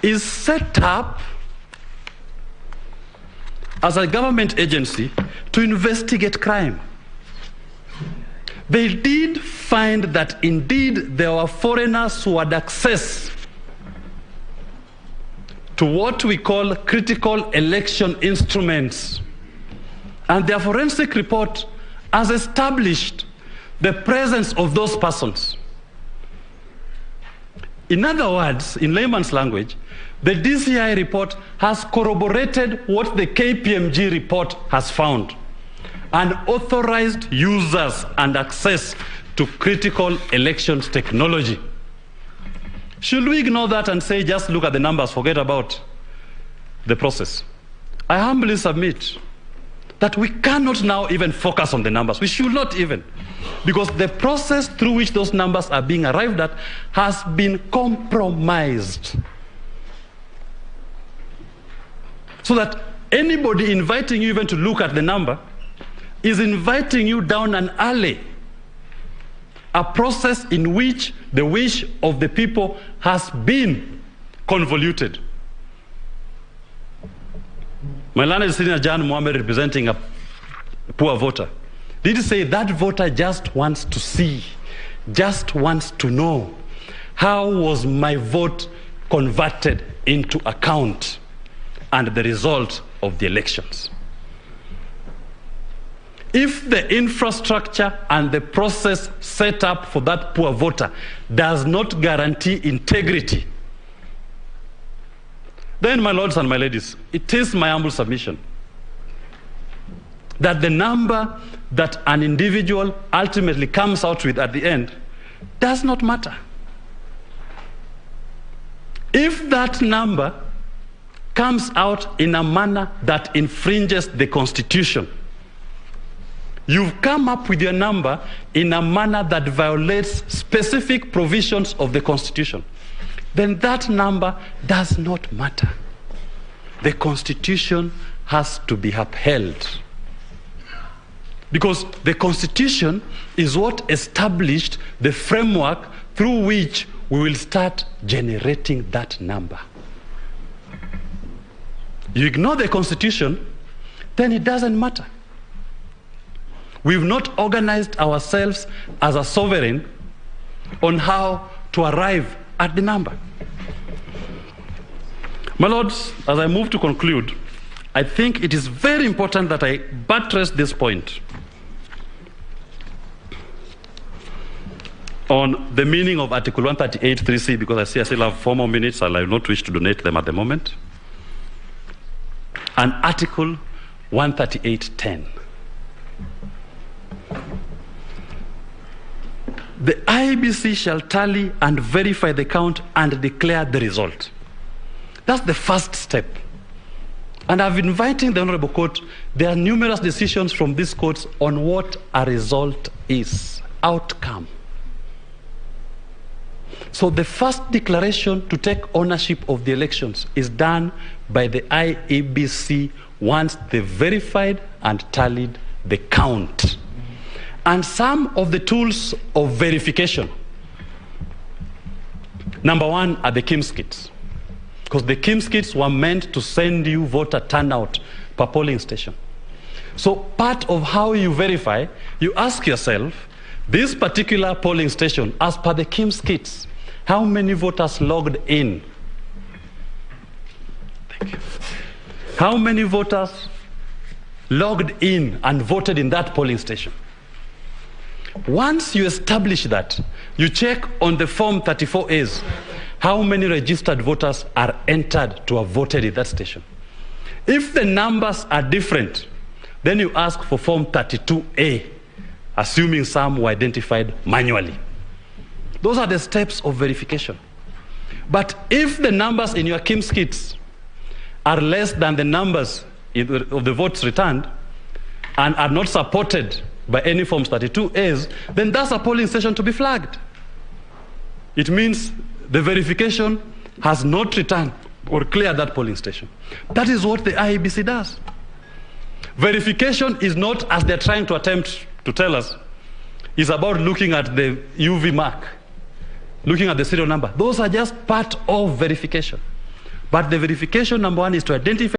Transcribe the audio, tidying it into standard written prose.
is set up as a government agency to investigate crime. They did find that indeed there were foreigners who had access to what we call critical election instruments. And their forensic report has established the presence of those persons. In other words, in layman's language, the DCI report has corroborated what the KPMG report has found and authorized users and access to critical elections technology. Should we ignore that and say, just look at the numbers, forget about the process? I humbly submit that we cannot now even focus on the numbers. We should not even, because the process through which those numbers are being arrived at has been compromised. So that anybody inviting you even to look at the number is inviting you down an alley, a process in which the wish of the people has been convoluted. My learned senior John Mohammed, representing a poor voter, did say that voter just wants to see, just wants to know, how was my vote converted into account and the result of the elections. If the infrastructure and the process set up for that poor voter does not guarantee integrity, then, my lords and my ladies, it is my humble submission that the number that an individual ultimately comes out with at the end does not matter. If that number comes out in a manner that infringes the Constitution, you've come up with your number in a manner that violates specific provisions of the Constitution, then that number does not matter. The Constitution has to be upheld. Because the Constitution is what established the framework through which we will start generating that number. You ignore the Constitution, then it doesn't matter. We've not organized ourselves as a sovereign on how to arrive at the number. My lords, as I move to conclude, I think it is very important that I buttress this point on the meaning of Article 138(3)(c), because I see I still have 4 more minutes and I will not wish to donate them at the moment, and Article 138(10). The IEBC shall tally and verify the count and declare the result. That's the first step. And I've invited the Honorable Court, there are numerous decisions from these courts on what a result is, outcome. So the first declaration to take ownership of the elections is done by the IEBC once they verified and tallied the count. And some of the tools of verification, number one, are the KIMS kits. Because the KIMS kits were meant to send you voter turnout per polling station. So part of how you verify, you ask yourself, this particular polling station, as per the KIMS kits, how many voters logged in? Thank you. How many voters logged in and voted in that polling station? Once you establish that, you check on the Form 34As, how many registered voters are entered to have voted in that station. If the numbers are different, then you ask for Form 32A, assuming some were identified manually. Those are the steps of verification. But if the numbers in your KIMS kits are less than the numbers of the votes returned and are not supported by any Forms 32As, then that's a polling station to be flagged. It means the verification has not returned or cleared that polling station. That is what the IEBC does. Verification is not, as they're trying to attempt to tell us, is about looking at the UV mark, looking at the serial number. Those are just part of verification. But the verification number one is to identify